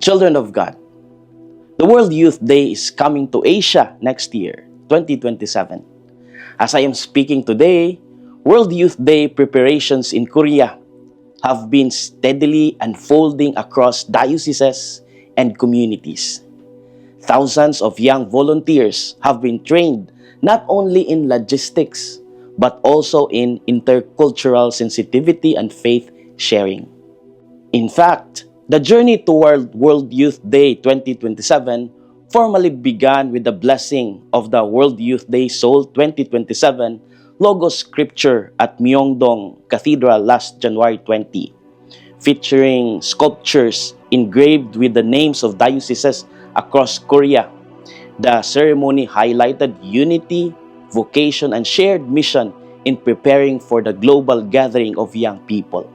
Children of God, the World Youth Day is coming to Asia next year, 2027. As I am speaking today, World Youth Day preparations in Korea have been steadily unfolding across dioceses and communities. Thousands of young volunteers have been trained not only in logistics, but also in intercultural sensitivity and faith sharing. In fact, the journey toward World Youth Day 2027 formally began with the blessing of the World Youth Day Seoul 2027 Logos Scripture at Myeongdong Cathedral last January 20, featuring sculptures engraved with the names of dioceses across Korea. The ceremony highlighted unity, vocation, and shared mission in preparing for the global gathering of young people.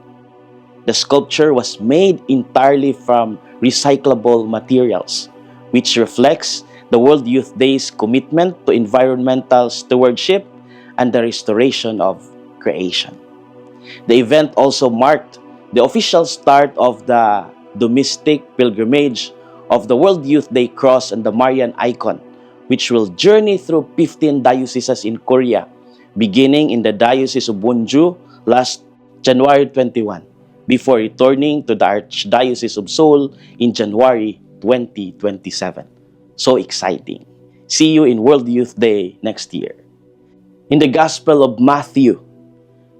The sculpture was made entirely from recyclable materials, which reflects the World Youth Day's commitment to environmental stewardship and the restoration of creation. The event also marked the official start of the domestic pilgrimage of the World Youth Day Cross and the Marian Icon, which will journey through 15 dioceses in Korea, beginning in the Diocese of Wonju last January 21, before returning to the Archdiocese of Seoul in January 2027. So exciting! See you in World Youth Day next year. In the Gospel of Matthew,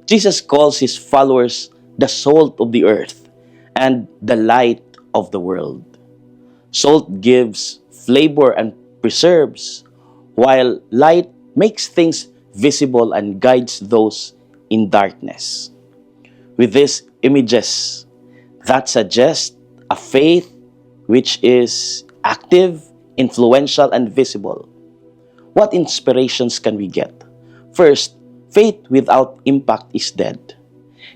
Jesus calls his followers the salt of the earth and the light of the world. Salt gives flavor and preserves, while light makes things visible and guides those in darkness. With these images that suggest a faith which is active, influential, and visible, what inspirations can we get? First, faith without impact is dead.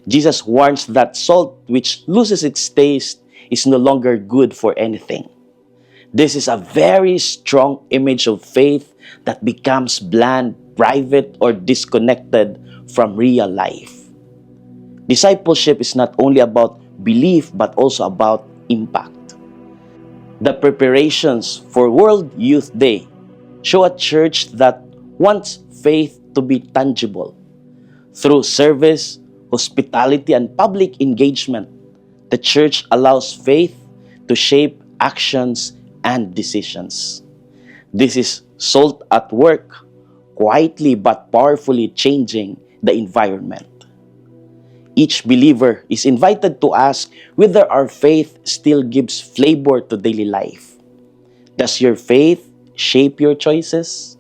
Jesus warns that salt which loses its taste is no longer good for anything. This is a very strong image of faith that becomes bland, private, or disconnected from real life. Discipleship is not only about belief but also about impact. The preparations for World Youth Day show a church that wants faith to be tangible. Through service, hospitality, and public engagement, the church allows faith to shape actions and decisions. This is salt at work, quietly but powerfully changing the environment. Each believer is invited to ask whether our faith still gives flavor to daily life. Does your faith shape your choices?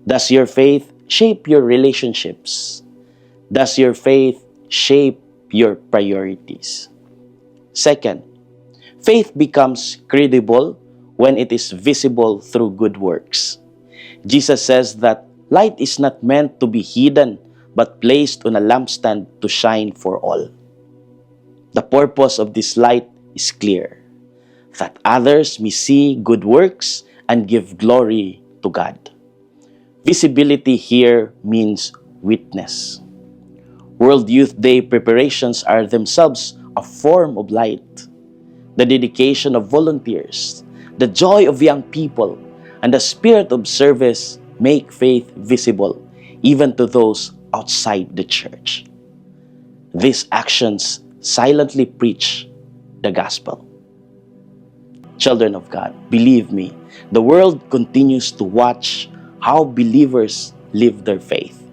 Does your faith shape your relationships? Does your faith shape your priorities? Second, faith becomes credible when it is visible through good works. Jesus says that light is not meant to be hidden but placed on a lampstand to shine for all. The purpose of this light is clear, that others may see good works and give glory to God. Visibility here means witness. World Youth Day preparations are themselves a form of light. The dedication of volunteers, the joy of young people, and the spirit of service make faith visible even to those outside the church. These actions silently preach the gospel. Children of God, believe me, the world continues to watch how believers live their faith.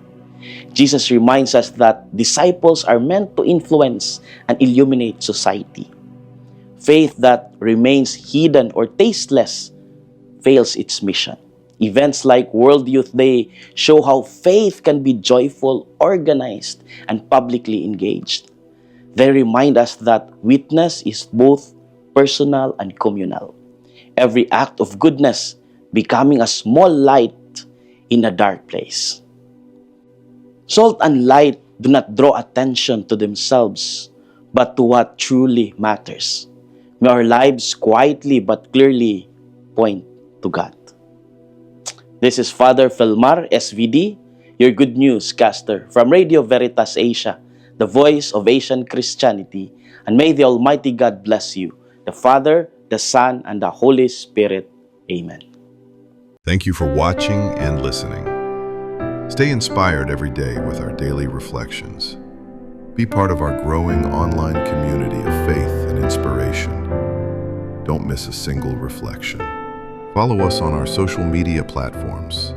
Jesus reminds us that disciples are meant to influence and illuminate society. Faith that remains hidden or tasteless fails its mission. Events like World Youth Day show how faith can be joyful, organized, and publicly engaged. They remind us that witness is both personal and communal. Every act of goodness becoming a small light in a dark place. Salt and light do not draw attention to themselves, but to what truly matters. May our lives quietly but clearly point to God. This is Father Felmar, SVD, your good news caster from Radio Veritas Asia, the voice of Asian Christianity, and may the Almighty God bless you, the Father, the Son, and the Holy Spirit. Amen. Thank you for watching and listening. Stay inspired every day with our daily reflections. Be part of our growing online community of faith and inspiration. Don't miss a single reflection. Follow us on our social media platforms